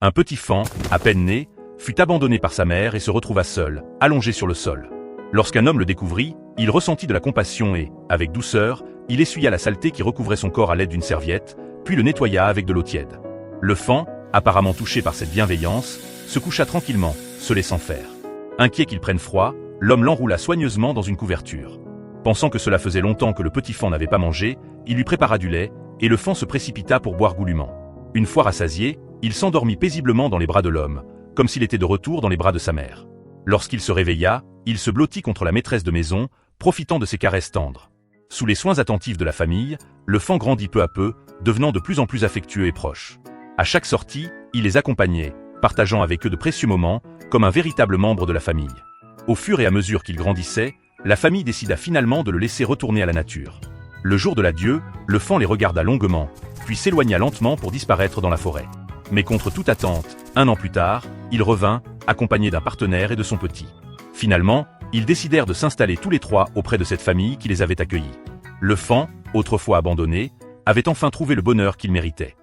Un petit faon, à peine né, fut abandonné par sa mère et se retrouva seul, allongé sur le sol. Lorsqu'un homme le découvrit, il ressentit de la compassion et, avec douceur, il essuya la saleté qui recouvrait son corps à l'aide d'une serviette, puis le nettoya avec de l'eau tiède. Le faon, apparemment touché par cette bienveillance, se coucha tranquillement, se laissant faire. Inquiet qu'il prenne froid, l'homme l'enroula soigneusement dans une couverture. Pensant que cela faisait longtemps que le petit faon n'avait pas mangé, il lui prépara du lait, et le faon se précipita pour boire goulûment. Une fois rassasié, il s'endormit paisiblement dans les bras de l'homme, comme s'il était de retour dans les bras de sa mère. Lorsqu'il se réveilla, il se blottit contre la maîtresse de maison, profitant de ses caresses tendres. Sous les soins attentifs de la famille, le faon grandit peu à peu, devenant de plus en plus affectueux et proche. À chaque sortie, il les accompagnait, partageant avec eux de précieux moments, comme un véritable membre de la famille. Au fur et à mesure qu'il grandissait, la famille décida finalement de le laisser retourner à la nature. Le jour de l'adieu, le faon les regarda longuement, puis s'éloigna lentement pour disparaître dans la forêt. Mais contre toute attente, 1 an plus tard, il revint, accompagné d'un partenaire et de son petit. Finalement, ils décidèrent de s'installer tous les 3 auprès de cette famille qui les avait accueillis. Le faon, autrefois abandonné, avait enfin trouvé le bonheur qu'il méritait.